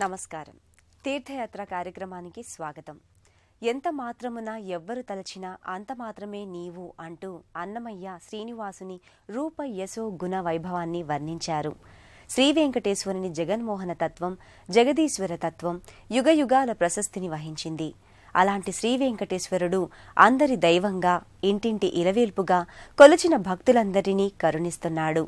నమస్కారం. తీర్థయాత్ర కార్యక్రమానికి స్వాగతం. ఎంత మాత్రమున ఎవ్వరు తలచినా అంత మాత్రమే నీవు అంటూ అన్నమయ్య శ్రీనివాసుని రూప యశో గుణ వైభవాన్ని వర్ణించారు. శ్రీ వెంకటేశ్వరుని జగన్మోహన తత్వం, జగదీశ్వర తత్వం యుగయుగాల ప్రశస్తిని వహించింది. అలాంటి శ్రీ వెంకటేశ్వరుడు అందరి దైవంగా, ఇంటింటి ఇలవేల్పుగా కొలిచిన భక్తులందరినీ కరుణిస్తున్నాడు.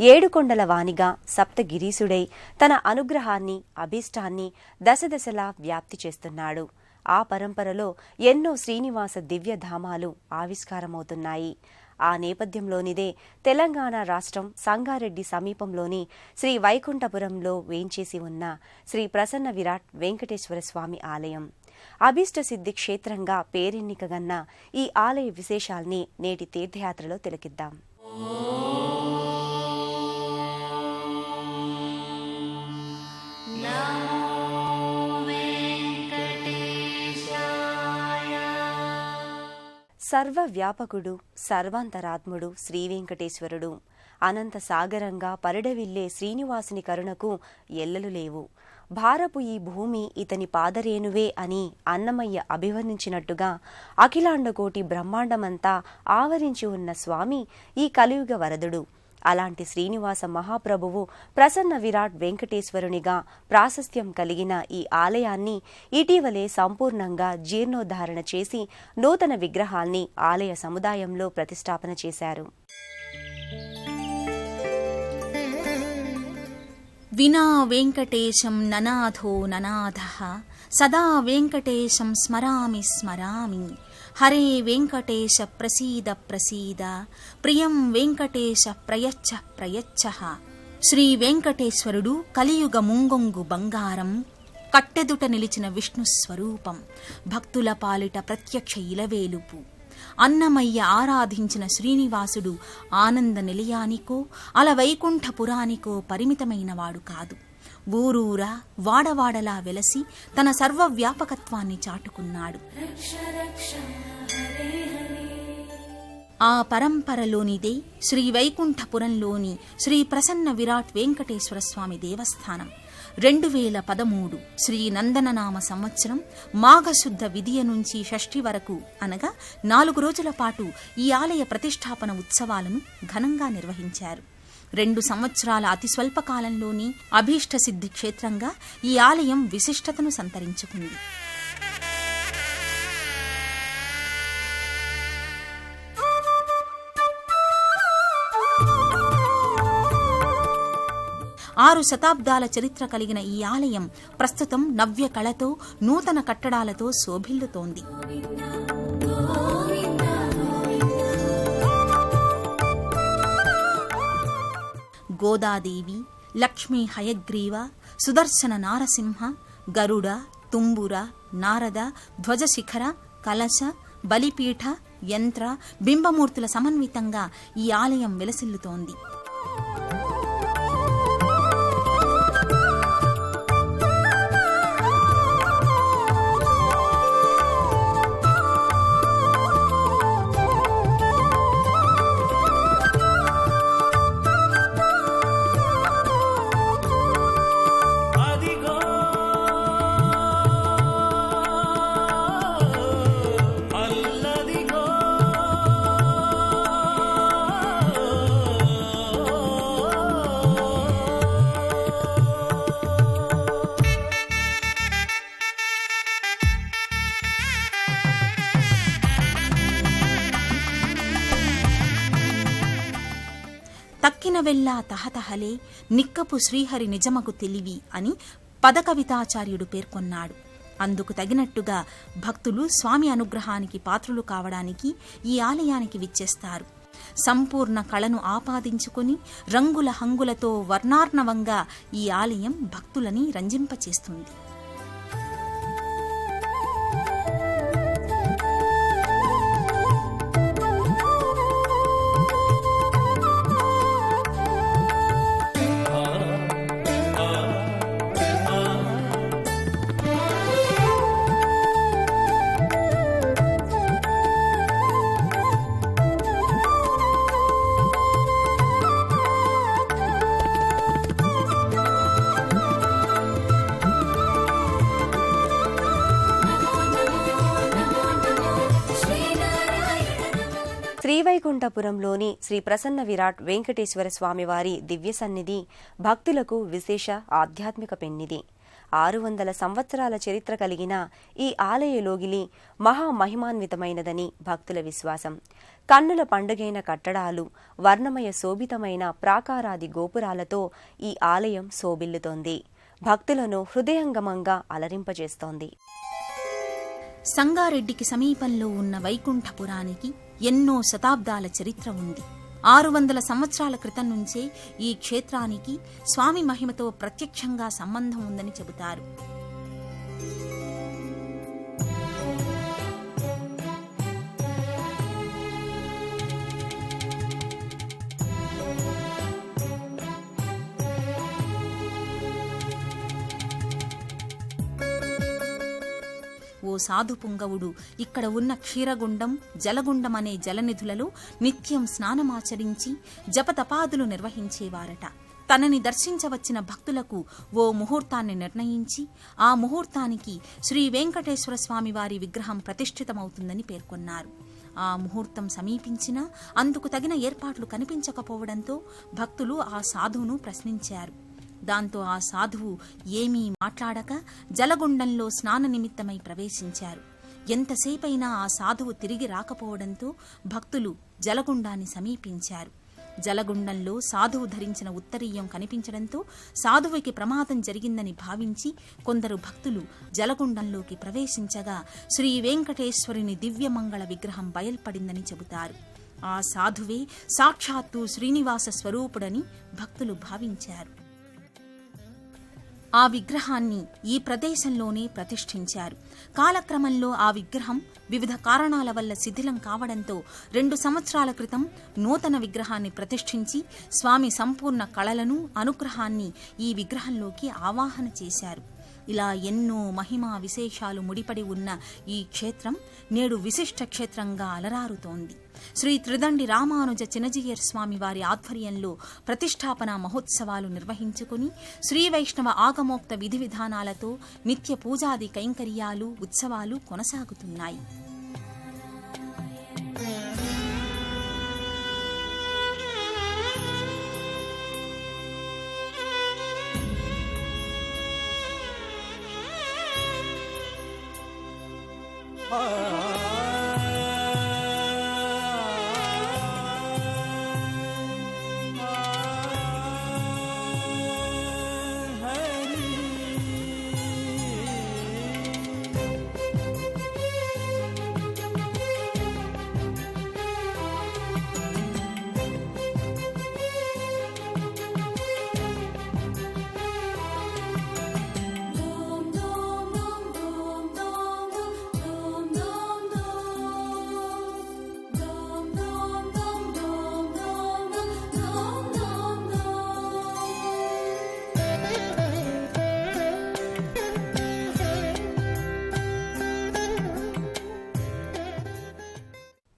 ఏడుకొండల వానిగా సప్తగిరీసుడై తన అనుగ్రహాన్ని, అభీష్టాన్ని దశదశలా వ్యాప్తి చేస్తున్నాడు. ఆ పరంపరలో ఎన్నో శ్రీనివాస దివ్యధామాలు ఆవిష్కారమవుతున్నాయి. ఆ నేపథ్యంలోనిదే తెలంగాణ రాష్ట్రం సంగారెడ్డి సమీపంలోని శ్రీ వైకుంఠపురంలో వేంచేసి ఉన్న శ్రీ ప్రసన్న విరాట్ వెంకటేశ్వర స్వామి ఆలయం. అభీష్ట సిద్ధి క్షేత్రంగా పేరెన్నికగన్న ఈ ఆలయ విశేషాల్ని నేటి తీర్థయాత్రలో తిలకిద్దాం. సర్వవ్యాపకుడు, సర్వాంతరాత్ముడు శ్రీ వెంకటేశ్వరుడు. అనంత సాగరంగా పరిడవిల్లే శ్రీనివాసుని కరుణకు ఎల్లలు లేవు. భారపు ఈ భూమి ఇతని పాదరేణువే అని అన్నమయ్య అభివర్ణించినట్టుగా అఖిలాండకోటి బ్రహ్మాండమంతా ఆవరించి ఉన్న స్వామి ఈ కలియుగ వరదుడు. అలాంటి శ్రీనివాస మహాప్రభువు ప్రసన్న విరాట్ వెంకటేశ్వరునిగా ప్రాశస్త్యం కలిగిన ఈ ఆలయాన్ని ఇటీవలే సంపూర్ణంగా జీర్ణోద్ధారణ చేసి నూతన విగ్రహాల్ని ఆలయ సముదాయంలో ప్రతిష్టాపన చేశారు. వినా వెంకటేశం ననాథో ననాథః సదా వెంకటేశం స్మరామి స్మరామి. హరే వెంకటేశ ప్రసీద ప్రసీద, ప్రియం వెంకటేశ ప్రయచ్చ ప్రయచ్చః. శ్రీ వెంకటేశ్వరుడు కలియుగ ముంగొంగు బంగారం, కట్టెదుట నిలిచిన విష్ణు స్వరూపం, భక్తుల పాలిట ప్రత్యక్ష ఇలవేలుపు. అన్నమయ్య ఆరాధించిన శ్రీనివాసుడు ఆనంద నిలయానికో అలవైకుంఠపురానికో పరిమితమైనవాడు కాదు. ఊరూరా వాడవాడలా వెలసి తన సర్వవ్యాపకత్వాన్ని చాటుకున్నాడు. ఆ పరంపరలోనిదే శ్రీ వైకుంఠపురంలోని శ్రీ ప్రసన్న విరాట్ వెంకటేశ్వర స్వామి దేవస్థానం. 2013 శ్రీ నందననామ సంవత్సరం మాఘశుద్ధ విదియ నుంచి షష్ఠి వరకు అనగా 4 రోజుల పాటు ఈ ఆలయ ప్రతిష్టాపన ఉత్సవాలను ఘనంగా నిర్వహించారు. 2 సంవత్సరాల అతి స్వల్ప కాలంలోని అభీష్ట సిద్ధి క్షేత్రంగా ఈ ఆలయం విశిష్టతను సంతరించుకుంది. ఆరు శతాబ్దాల చరిత్ర కలిగిన ఈ ఆలయం ప్రస్తుతం నవ్య కళతో, నూతన కట్టడాలతో శోభిల్లుతోంది. గోదాదేవి, లక్ష్మీ హయగ్రీవ, సుదర్శన నారసింహ, గరుడ, తుంబుర, నారద, ధ్వజశిఖర, కలశ, బలిపీఠ, యంత్ర, బింబమూర్తుల సమన్వితంగా ఈ ఆలయం విలసిల్లుతోంది. తక్కిన వెల్లా తహతహలే నిక్కపు శ్రీహరి నిజమకు తెలివి అని పదకవితాచార్యుడు పేర్కొన్నాడు. అందుకు తగినట్టుగా భక్తులు స్వామి అనుగ్రహానికి పాత్రులు కావడానికి ఈ ఆలయానికి విచ్చేస్తారు. సంపూర్ణ కళను ఆపాదించుకుని రంగుల హంగులతో వర్ణార్ణవంగా ఈ ఆలయం భక్తులని రంజింపచేస్తుంది. వైకుంఠపురంలోని శ్రీ ప్రసన్న విరాట్ వెంకటేశ్వర స్వామివారి దివ్య సన్నిధి భక్తులకు విశేష ఆధ్యాత్మిక పెన్నిది. 600 సంవత్సరాల చరిత్ర కలిగిన ఈ ఆలయలోగిలి మహామహిమాన్వితమైనదని భక్తుల విశ్వాసం. కన్నుల పండుగైన కట్టడాలు, వర్ణమయ శోభితమైన ప్రాకారాది గోపురాలతో ఈ ఆలయం శోభిల్లుతోంది. భక్తులను హృదయంగమంగా అలరింపజేస్తోంది. సంగారెడ్డికి సమీపంలో ఉన్న వైకుంఠపురానికి ఎన్నో శతాబ్దాల చరిత్ర ఉంది. 600 సంవత్సరాల క్రితం నుంచే ఈ క్షేత్రానికి స్వామి మహిమతో ప్రత్యక్షంగా సంబంధం ఉందని చెబుతారు. ఓ సాధు పుంగవుడు ఇక్కడ ఉన్న క్షీరగుండం, జలగుండం అనే జలనిధులలో నిత్యం స్నానమాచరించి జపతపాదులు నిర్వహించేవారట. తనని దర్శించవచ్చిన భక్తులకు ఓ ముహూర్తాన్ని నిర్ణయించి ఆ ముహూర్తానికి శ్రీ వెంకటేశ్వర స్వామివారి విగ్రహం ప్రతిష్ఠితమవుతుందని పేర్కొన్నారు. ఆ ముహూర్తం సమీపించినా అందుకు తగిన ఏర్పాట్లు కనిపించకపోవడంతో భక్తులు ఆ సాధువును ప్రశ్నించారు. దాంతో ఆ సాధువు ఏమీ మాట్లాడక జలగుండంలో స్నాన నిమిత్తమై ప్రవేశించారు. ఎంతసేపైనా ఆ సాధువు తిరిగి రాకపోవడంతో భక్తులు జలగుండాన్ని సమీపించారు. జలగుండంలో సాధువు ధరించిన ఉత్తరీయం కనిపించడంతో సాధువుకి ప్రమాదం జరిగిందని భావించి కొందరు భక్తులు జలగుండంలోకి ప్రవేశించగా శ్రీ వెంకటేశ్వరుని దివ్యమంగళ విగ్రహం బయల్పడిందని చెబుతారు. ఆ సాధువే సాక్షాత్తు శ్రీనివాస స్వరూపుడని భక్తులు భావించారు. ఆ విగ్రహాన్ని ఈ ప్రదేశంలోనే ప్రతిష్ఠించారు. కాలక్రమంలో ఆ విగ్రహం వివిధ కారణాల వల్ల శిథిలం కావడంతో 2 సంవత్సరాల క్రితం నూతన విగ్రహాన్ని ప్రతిష్ఠించి స్వామి సంపూర్ణ కళలను, అనుగ్రహాన్ని ఈ విగ్రహంలోకి ఆవాహన చేశారు. ఇలా ఎన్నో మహిమా విశేషాలు ముడిపడి ఉన్న ఈ క్షేత్రం నేడు విశిష్ట క్షేత్రంగా అలరారుతోంది. శ్రీ త్రిదండి రామానుజ చినజీయర్ స్వామి వారి ఆధ్వర్యంలో ప్రతిష్టాపన మహోత్సవాలు నిర్వహించుకుని శ్రీ వైష్ణవ ఆగమోక్త విధి విధానాలతో నిత్య పూజాది కైంకర్యాలు, ఉత్సవాలు కొనసాగుతున్నాయి.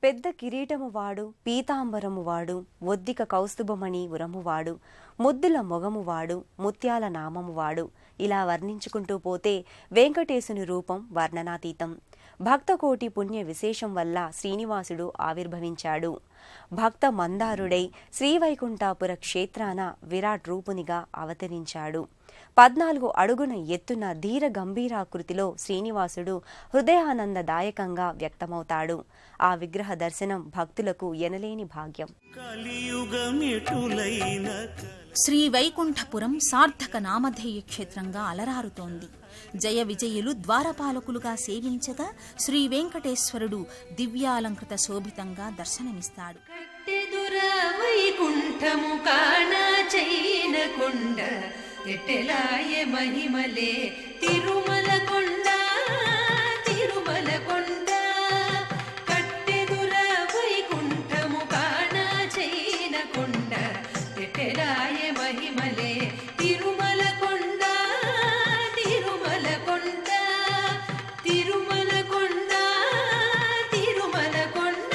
పెద్ద కిరీటమువాడు, పీతాంబరమువాడు, ఒద్దిక కౌస్తుభమణి ఉరమువాడు, ముద్దుల మొగమువాడు, ముత్యాల నామమువాడు, ఇలా వర్ణించుకుంటూ పోతే వెంకటేశుని రూపం వర్ణనాతీతం. భక్తకోటి పుణ్య విశేషం వల్ల శ్రీనివాసుడు ఆవిర్భవించాడు. భక్త మందారుడై శ్రీవైకుంఠాపుర క్షేత్రాన విరాట్ రూపునిగా అవతరించాడు. 14 అడుగున ఎత్తున ధీర గంభీరాకృతిలో శ్రీనివాసుడు హృదయానందదాయకంగా వ్యక్తమవుతాడు. ఆ విగ్రహ దర్శనం భక్తులకు ఎనలేని భాగ్యం. శ్రీ వైకుంఠపురం సార్థక నామధేయ క్షేత్రంగా అలరారుతోంది. జయ విజయులు ద్వారపాలకులుగా సేవించగా శ్రీ వెంకటేశ్వరుడు దివ్యాలంకృత శోభితంగా దర్శనమిస్తాడు. వైకుంఠము కానా చైన కొండ ఎట్టెలాయ మహిమలే తిరుమల కొండ తిరుమల కొండ కట్టెదుర వైకుంఠము కానా చైన కొండ ఎట్టెలాయ మహిమలే తిరుమల కొండ తిరుమల కొండ తిరుమల కొండ తిరుమల కొండ.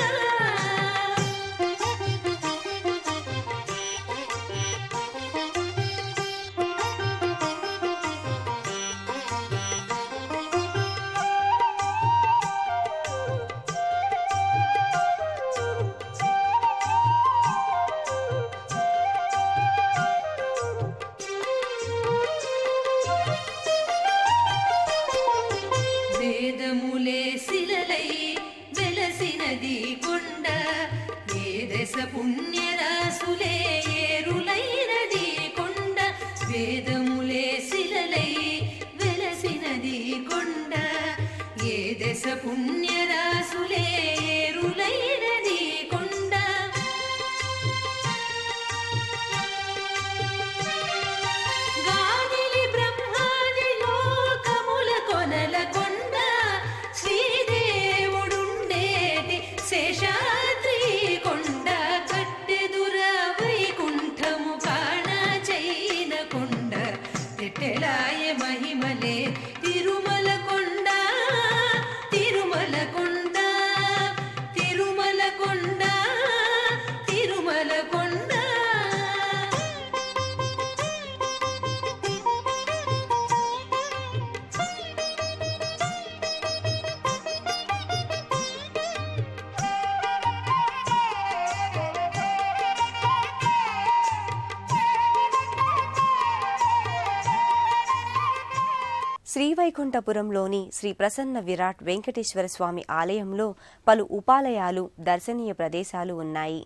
శ్రీవైకుంఠపురంలోని శ్రీ ప్రసన్న విరాట్ వెంకటేశ్వర స్వామి ఆలయంలో పలు ఉపాలయాలు, దర్శనీయ ప్రదేశాలు ఉన్నాయి.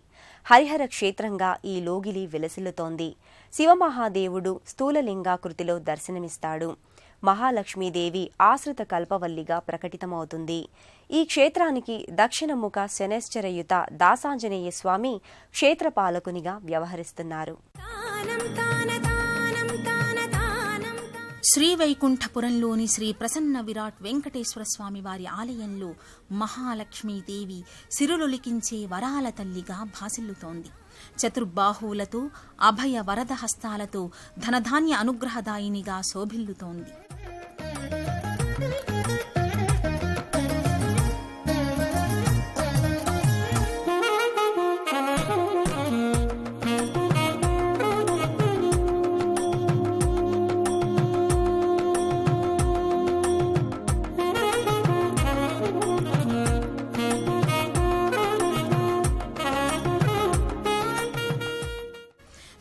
హరిహర క్షేత్రంగా ఈ లోగిలి విలసిల్లుతోంది. శివమహాదేవుడు స్థూలలింగాకృతిలో దర్శనమిస్తాడు. మహాలక్ష్మీదేవి ఆశ్రిత కల్పవల్లిగా ప్రకటితమవుతుంది. ఈ క్షేత్రానికి దక్షిణముఖ శనైశ్చరయుత దాసాంజనేయ స్వామి క్షేత్రపాలకునిగా వ్యవహరిస్తున్నారు. శ్రీవైకుంఠపురంలోని శ్రీ ప్రసన్న విరాట్ వెంకటేశ్వర స్వామి వారి ఆలయంలో మహాలక్ష్మీదేవి సిరులొలికించే వరాల తల్లిగా భాసిల్లుతోంది. చతుర్బాహువులతో, అభయ వరద హస్తాలతో ధనధాన్య అనుగ్రహదాయినిగా శోభిల్లుతోంది.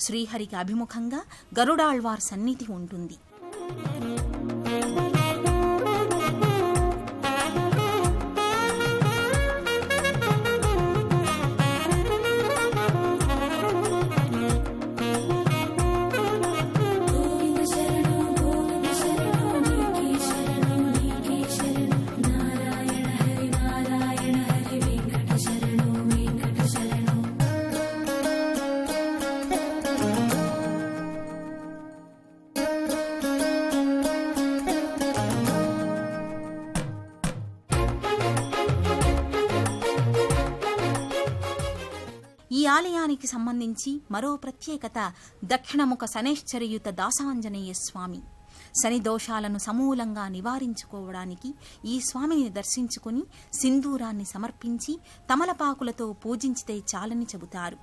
శ్రీహరికి అభిముఖంగా గరుడాళ్వార్ సన్నిధి ఉంటుంది. ఈ ఆలయానికి సంబంధించి మరో ప్రత్యేకత దక్షిణముఖ శనైశ్చరయుత దాసాంజనేయ స్వామి. శని దోషాలను సమూలంగా నివారించుకోవడానికి ఈ స్వామిని దర్శించుకుని సింధూరాన్ని సమర్పించి తమలపాకులతో పూజించితే చాలని చెబుతారు.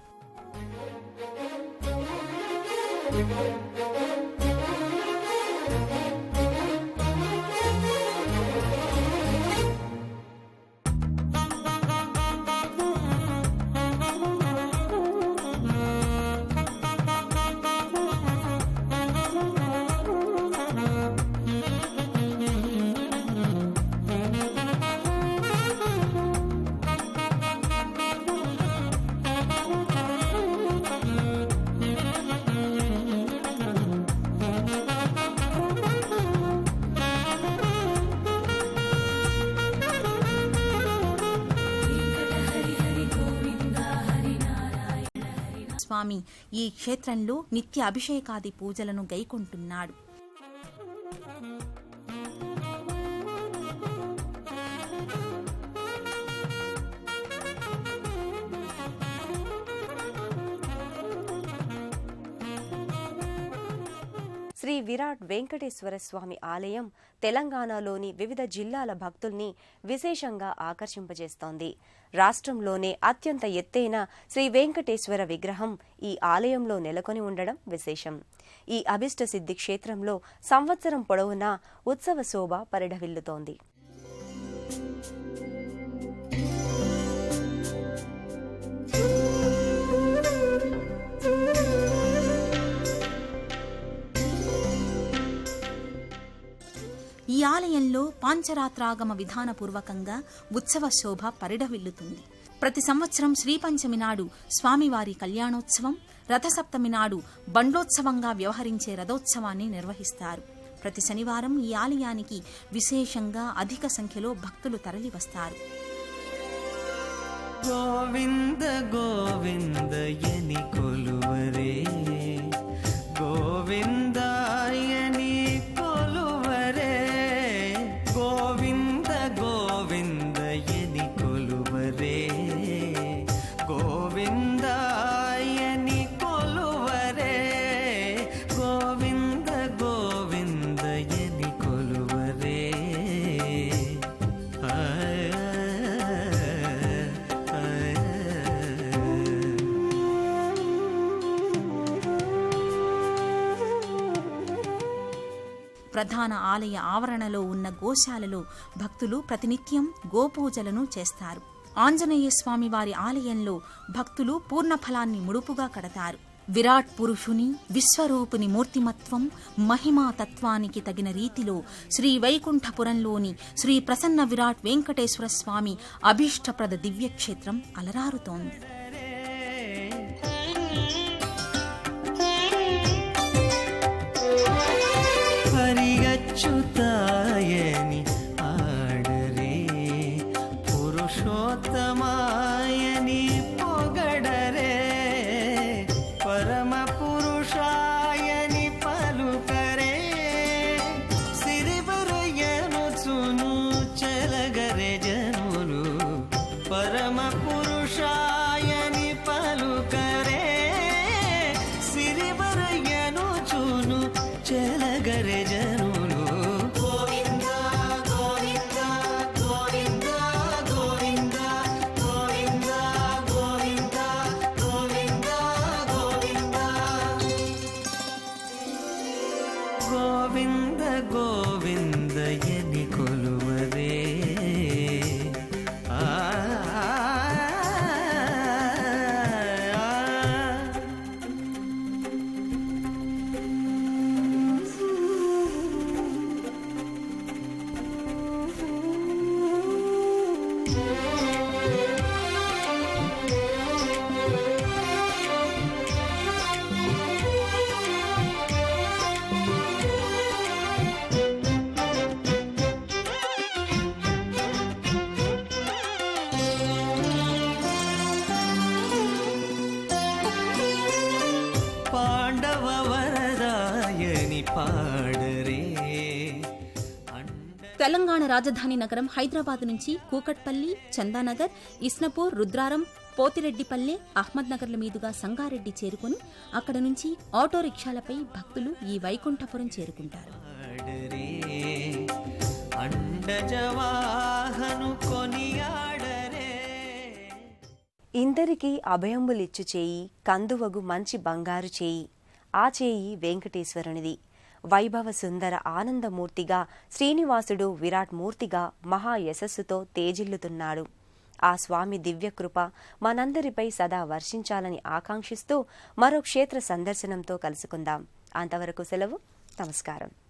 స్వామి ఈ క్షేత్రంలో నిత్య అభిషేకాది పూజలను గైకొంటున్నాడు. శ్రీ విరాట్ వెంకటేశ్వర స్వామి ఆలయం తెలంగాణలోని వివిధ జిల్లాల భక్తుల్ని విశేషంగా ఆకర్షింపజేస్తోంది. రాష్ట్రంలోనే అత్యంత ఎత్తైన శ్రీ వెంకటేశ్వర విగ్రహం ఈ ఆలయంలో నెలకొని ఉండడం విశేషం. ఈ అభిష్ట సిద్ధి క్షేత్రంలో సంవత్సరం పొడవునా ఉత్సవ శోభ పరిఢవిల్లుతోంది. ఈ ఆలయంలో పాంచరాత్రాగమ విధానపూర్వకంగా ఉత్సవ శోభ పరిఢవిల్లుతుంది. ప్రతి సంవత్సరం శ్రీపంచమి నాడు స్వామివారి కళ్యాణోత్సవం, రథసప్తమి నాడు బండ్లోత్సవంగా వ్యవహరించే రథోత్సవాన్ని నిర్వహిస్తారు. ప్రతి శనివారం ఈ ఆలయానికి విశేషంగా అధిక సంఖ్యలో భక్తులు తరలివస్తారు. గోవింద గోవిందయని కొలువరే, గోవిందాయని కొలువరే, గోవింద గోవిందయని కొలువరే, గోవిందాయని కొలువరే, గోవింద గోవిందయని కొలువరే. ప్రధాన ఆలయ ఆవరణలో ఉన్న గోశాలలో భక్తులు ప్రతినిత్యం గోపూజలను చేస్తారు. ఆంజనేయ స్వామి వారి ఆలయంలో భక్తులు పూర్ణఫలాన్ని ముడుపుగా కడతారు. విరాట్ పురుషుని విశ్వరూపుని మూర్తిమత్వం మహిమా తత్వానికి తగిన రీతిలో శ్రీ వైకుంఠపురంలోని శ్రీ ప్రసన్న విరాట్ వెంకటేశ్వర స్వామి అభీష్టప్రద దివ్యక్షేత్రం అలరారుతోంది. పరిగచ్చుతాయని ఆడరే, పురుషోత్తమాయని పొగడరే, పరమ పురుషాయని పలుకరే, సిరివరయనుచును చెలగరే జనులు, పరమ పురుషాయని పలుకరే, సిరివరయనుచును చెలగరే జనులు. గోవింద గోవింద గోవింద గోవింద గోవింద గోవింద గోవింద గోవింద గోవింద ఎని కొలువరే. పాండవ వరదాయని పాడరే. తెలంగాణ రాజధాని నగరం హైదరాబాద్ నుంచి కూకట్పల్లి, చందానగర్, ఇస్నపూర్, రుద్రారం, పోతిరెడ్డిపల్లె, అహ్మద్ నగర్ల మీదుగా సంగారెడ్డి చేరుకుని అక్కడ నుంచి ఆటో రిక్షాలపై భక్తులు ఈ వైకుంఠపురం చేరుకుంటారు. ఇందరికీ అభయంబులిచ్చు చేయి, కందువగు మంచి బంగారు చేయి, ఆ చేయి వెంకటేశ్వరునిది. వైభవ సుందర ఆనందమూర్తిగా శ్రీనివాసుడు విరాట్ మూర్తిగా మహా యశస్సుతో తేజిల్లుతున్నాడు. ఆ స్వామి దివ్యకృప మనందరిపై సదా వర్షించాలని ఆకాంక్షిస్తూ మరో క్షేత్ర సందర్శనంతో కలుసుకుందాం. అంతవరకు సెలవు. నమస్కారం.